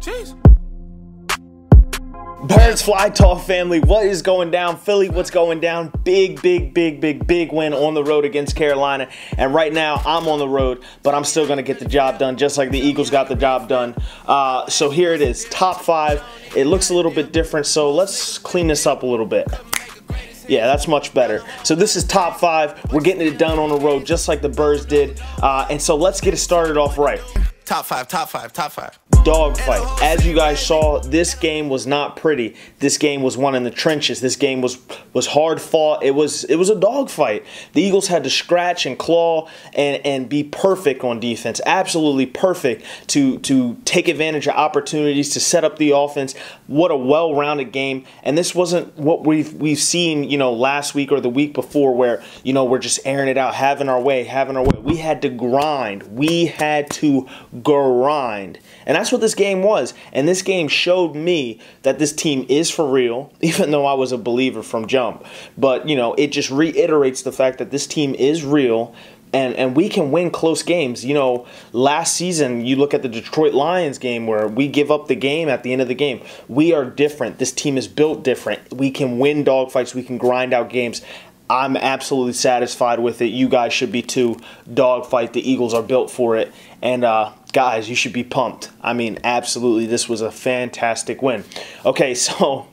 Jeez. Birds fly tall family, what is going down? Philly, what's going down? Big win on the road against Carolina. And right now, I'm on the road, but I'm still going to get the job done, just like the Eagles got the job done. So here it is, top 5. It looks a little bit different, so let's clean this up a little bit. Yeah, that's much better. So this is top 5. We're getting it done on the road, just like the Birds did. And so let's get it started off right. Top 5, top 5, top 5. Dogfight. As you guys saw, this game was not pretty. This game was won in the trenches. This game was hard fought. It was a dogfight. The Eagles had to scratch and claw and be perfect on defense. Absolutely perfect to take advantage of opportunities to set up the offense. What a well-rounded game. And this wasn't what we've seen, you know, last week or the week before, where, you know, we're just airing it out, having our way. We had to grind. And that's what this game was. And this game showed me that this team is for real, even though I was a believer from jump. But, you know, it just reiterates the fact that this team is real, and we can win close games. You know, last season, you look at the Detroit Lions game where we give up the game at the end of the game. We are different. This team is built different. We can win dogfights. We can grind out games. I'm absolutely satisfied with it. You guys should be too. Dogfight. The Eagles are built for it. And, guys, you should be pumped. I mean, absolutely, this was a fantastic win. Okay, so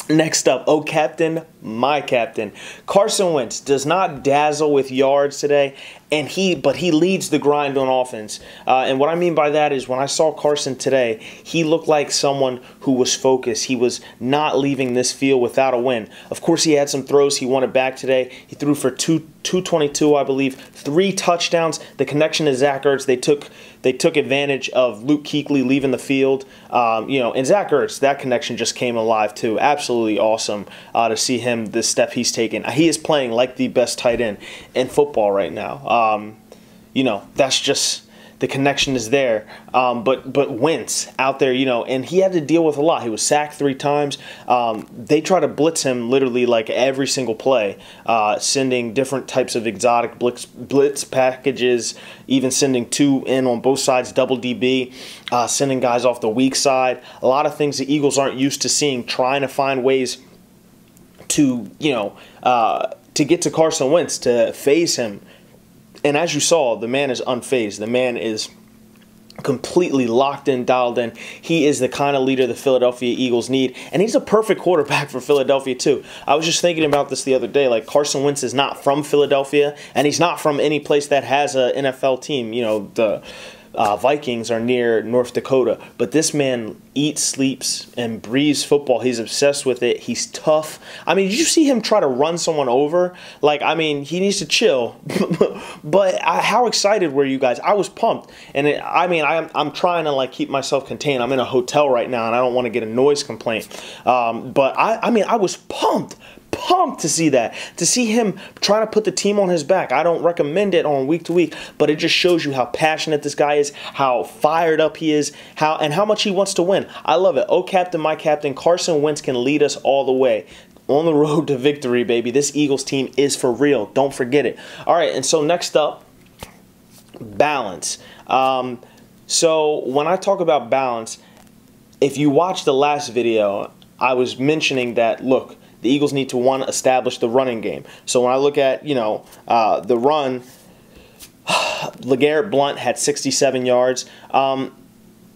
next up, oh captain, my captain. Carson Wentz does not dazzle with yards today, but he leads the grind on offense. And what I mean by that is when I saw Carson today, he looked like someone who was focused. He was not leaving this field without a win. Of course, he had some throws. He won it back today. He threw for 222, I believe, 3 touchdowns. The connection to Zach Ertz, they took advantage of Luke Kuechly leaving the field. You know, and Zach Ertz, that connection just came alive too. Absolutely awesome to see him, the step he's taken. He is playing like the best tight end in football right now. You know, that's just, the connection is there. But Wentz out there, you know, and he had to deal with a lot. He was sacked 3 times. They try to blitz him literally like every single play, sending different types of exotic blitz packages, even sending 2 in on both sides, double DB, sending guys off the weak side. A lot of things the Eagles aren't used to seeing, trying to find ways to, you know, to get to Carson Wentz, to phase him. And as you saw, the man is unfazed. The man is completely locked in, dialed in. He is the kind of leader the Philadelphia Eagles need. And he's a perfect quarterback for Philadelphia, too. I was just thinking about this the other day. Like, Carson Wentz is not from Philadelphia, and he's not from any place that has an NFL team. You know, the Vikings are near North Dakota. But this man eats, sleeps, and breathes football. He's obsessed with it. He's tough. I mean, did you see him try to run someone over? Like, I mean, he needs to chill. But how excited were you guys? I was pumped. And I'm trying to, like, keep myself contained. I'm in a hotel right now, and I don't want to get a noise complaint. But I was pumped to see that, to see him trying to put the team on his back. I don't recommend it on week to week, but it just shows you how passionate this guy is, how fired up he is, and how much he wants to win. I love it. Oh, captain, my captain, Carson Wentz can lead us all the way on the road to victory, baby. This Eagles team is for real. Don't forget it. All right, and so next up, balance. So when I talk about balance, if you watch the last video, I was mentioning that, look, the Eagles need to, one, establish the running game. So when I look at, you know, the run, LeGarrette Blount had 67 yards.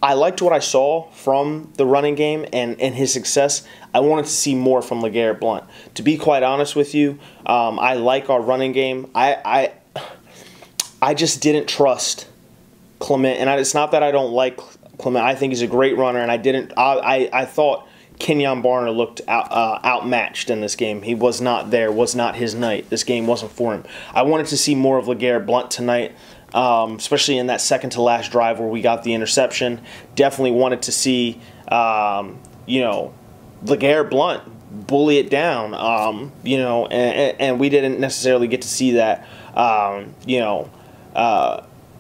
I liked what I saw from the running game and his success. I wanted to see more from LeGarrette Blount. To be quite honest with you, I like our running game. I just didn't trust Clement. And it's not that I don't like Clement. I think he's a great runner, and I thought Kenyon Barner looked outmatched in this game. He was not there, was not his night. This game wasn't for him. I wanted to see more of LeGarrette Blount tonight, especially in that second-to-last drive where we got the interception. Definitely wanted to see, you know, LeGarrette Blount bully it down, you know, and we didn't necessarily get to see that, you know,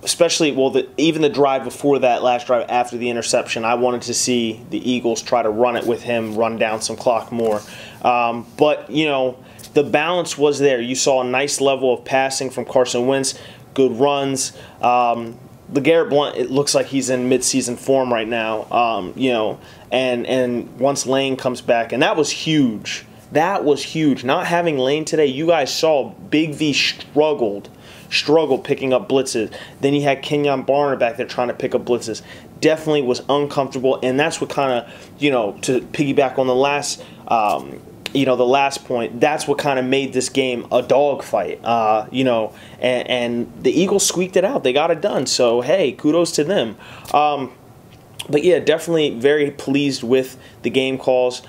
especially, well, even the drive before that, last drive after the interception, I wanted to see the Eagles try to run it with him, run down some clock more. But, you know, the balance was there. You saw a nice level of passing from Carson Wentz, good runs. LeGarrette Blount, it looks like he's in midseason form right now. You know, and once Lane comes back, and that was huge. That was huge. Not having Lane today, you guys saw Big V struggled picking up blitzes. Then you had Kenyon Barner back there trying to pick up blitzes. Definitely was uncomfortable, and that's what kind of, you know, to piggyback on the last, you know, the last point, that's what kind of made this game a dogfight, you know, and the Eagles squeaked it out. They got it done. So, hey, kudos to them. But, yeah, definitely very pleased with the game calls.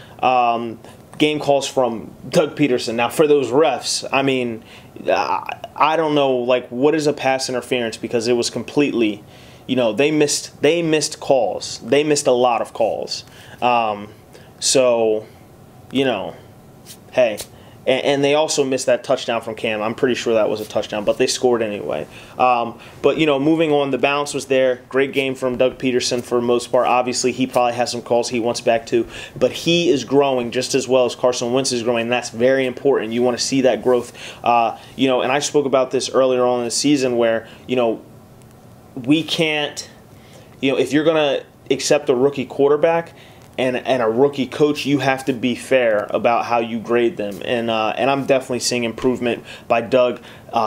Game calls from Doug Peterson. Now, for those refs, I mean, I don't know, like, what is a pass interference, because it was completely, you know, they missed calls. They missed a lot of calls. So, you know, hey. And they also missed that touchdown from Cam. I'm pretty sure that was a touchdown, but they scored anyway. But, you know, moving on, the balance was there. Great game from Doug Peterson for the most part. Obviously, he probably has some calls he wants back to, but he is growing just as well as Carson Wentz is growing, and that's very important. You want to see that growth. You know, and I spoke about this earlier on in the season where, you know, we can't, you know, if you're going to accept a rookie quarterback and a rookie coach, you have to be fair about how you grade them. And I'm definitely seeing improvement by Doug,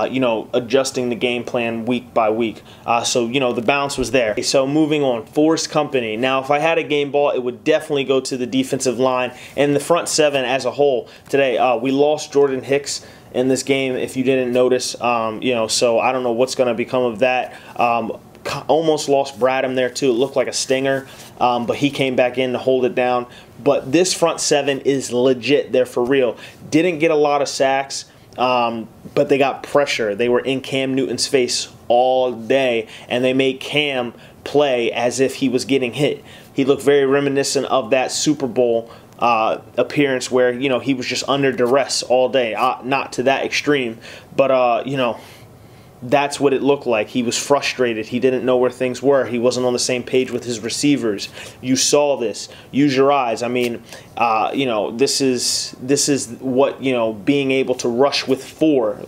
you know, adjusting the game plan week by week. So, you know, the balance was there. So moving on, Forrest Company. Now, if I had a game ball, it would definitely go to the defensive line and the front seven as a whole today. We lost Jordan Hicks in this game, if you didn't notice. You know, so I don't know what's going to become of that. Almost lost Bradham there too. It looked like a stinger, but he came back in to hold it down. But this front seven is legit. They're for real. Didn't get a lot of sacks, but they got pressure. They were in Cam Newton's face all day, and they made Cam play as if he was getting hit. He looked very reminiscent of that Super Bowl appearance where, you know, he was just under duress all day. Not to that extreme, but, you know, that's what it looked like. He was frustrated. He didn't know where things were. He wasn't on the same page with his receivers. You saw this. Use your eyes. I mean, you know, this is what, you know, being able to rush with four.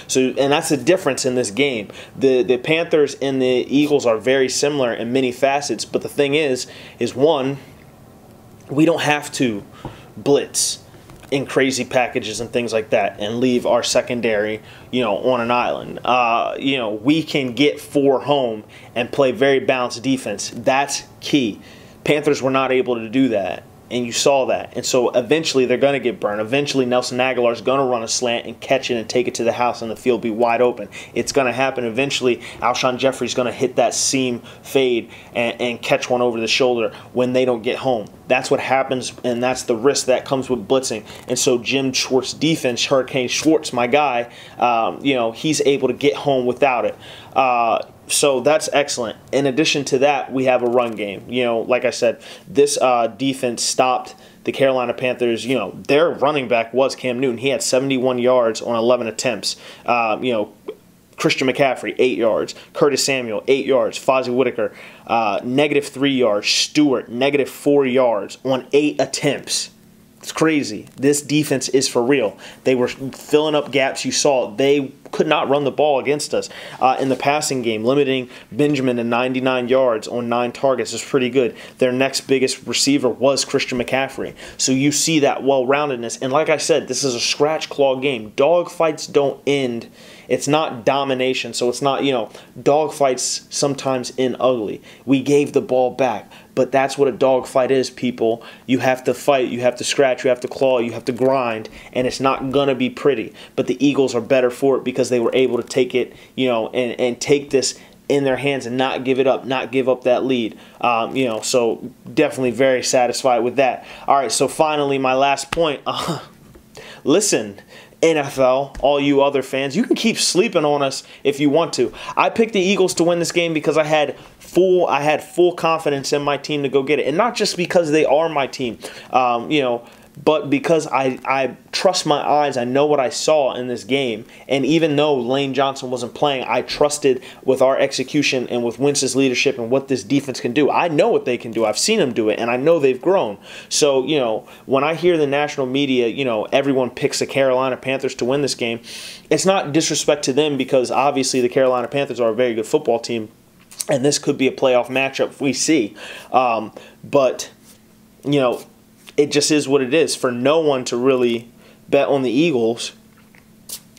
So, and that's the difference in this game. The Panthers and the Eagles are very similar in many facets, but the thing is one, we don't have to blitz in crazy packages and things like that and leave our secondary, you know, on an island. You know, we can get four home and play very balanced defense. That's key. Panthers were not able to do that, and you saw that. And so eventually they're going to get burned. Eventually Nelson Aguilar is going to run a slant and catch it and take it to the house and the field be wide open. It's going to happen. Eventually Alshon Jeffrey's going to hit that seam fade and catch one over the shoulder when they don't get home. That's what happens, and that's the risk that comes with blitzing. And so Jim Schwartz's defense, Hurricane Schwartz, my guy, you know, he's able to get home without it. So that's excellent. In addition to that, we have a run game. You know, like I said, this defense stopped the Carolina Panthers. You know, their running back was Cam Newton. He had 71 yards on 11 attempts. You know, Christian McCaffrey, 8 yards. Curtis Samuel, 8 yards. Fozzie Whitaker, -3 yards. Stewart, -4 yards on 8 attempts. It's crazy. This defense is for real. They were filling up gaps. You saw they could not run the ball against us in the passing game. Limiting Benjamin to 99 yards on 9 targets is pretty good. Their next biggest receiver was Christian McCaffrey. So you see that well-roundedness. And like I said, this is a scratch-claw game. Dog fights don't end. It's not domination, so it's not, you know, dog fights sometimes end ugly. We gave the ball back, but that's what a dog fight is, people. You have to fight, you have to scratch, you have to claw, you have to grind, and it's not going to be pretty. But the Eagles are better for it because they were able to take it, you know, and take this in their hands and not give it up, not give up that lead. You know, so definitely very satisfied with that. All right, so finally, my last point. Listen, NFL, all you other fans, you can keep sleeping on us if you want to. I picked the Eagles to win this game because I had full confidence in my team to go get it, and not just because they are my team, you know, but because I trust my eyes. I know what I saw in this game, and even though Lane Johnson wasn't playing, I trusted with our execution and with Wentz's leadership and what this defense can do. I know what they can do. I've seen them do it, and I know they've grown. So, you know, when I hear the national media, you know, everyone picks the Carolina Panthers to win this game, it's not disrespect to them because obviously the Carolina Panthers are a very good football team. and this could be a playoff matchup we see. But, you know, it just is what it is for no one to really bet on the Eagles.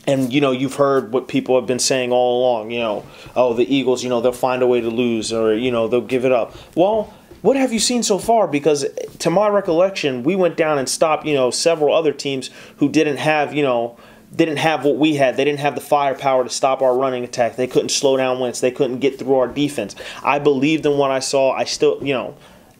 And, you know, you've heard what people have been saying all along, you know, oh, the Eagles, you know, they'll find a way to lose, or, you know, they'll give it up. Well, what have you seen so far? Because to my recollection, we went down and stopped, you know, several other teams who didn't have, you know, didn't have what we had. They didn't have the firepower to stop our running attack. They couldn't slow down Wentz. They couldn't get through our defense. I believed in what I saw. I still, you know,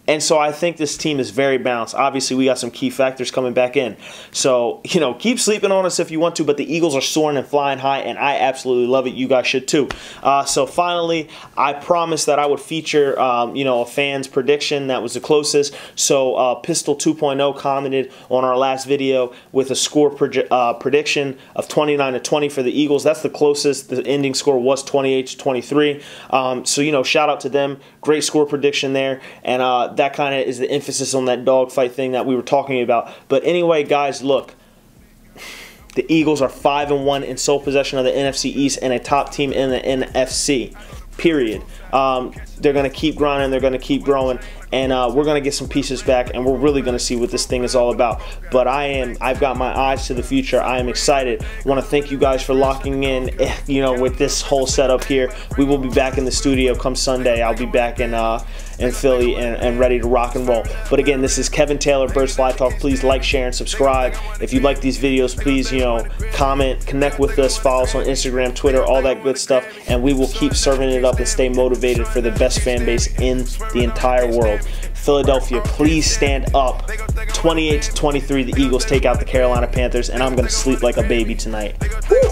and so I think this team is very balanced. Obviously, we got some key factors coming back in. So, you know, keep sleeping on us if you want to, but the Eagles are soaring and flying high, and I absolutely love it. You guys should too. So finally, I promised that I would feature, you know, a fan's prediction that was the closest. So Pistol 2.0 commented on our last video with a score prediction of 29-20 for the Eagles. That's the closest. The ending score was 28-23. So, you know, shout out to them. Great score prediction there. And that kind of is the emphasis on that dogfight thing that we were talking about. But anyway, guys, look. The Eagles are 5-1 in sole possession of the NFC East and a top team in the NFC. Period. They're going to keep grinding. They're going to keep growing. And we're going to get some pieces back, and we're really going to see what this thing is all about. But I've got my eyes to the future. I am excited. I want to thank you guys for locking in, you know, with this whole setup here. We will be back in the studio come Sunday. I'll be back in Philly and ready to rock and roll. But again, this is Kevin Taylor, Birds Fly Talk. Please like, share, and subscribe. If you like these videos, please, you know, comment, connect with us, follow us on Instagram, Twitter, all that good stuff, and we will keep serving it up and stay motivated for the best fan base in the entire world. Philadelphia, please stand up. 28-23, the Eagles take out the Carolina Panthers, and I'm going to sleep like a baby tonight. Whew.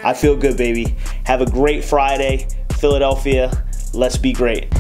I feel good, baby. Have a great Friday. Philadelphia, let's be great.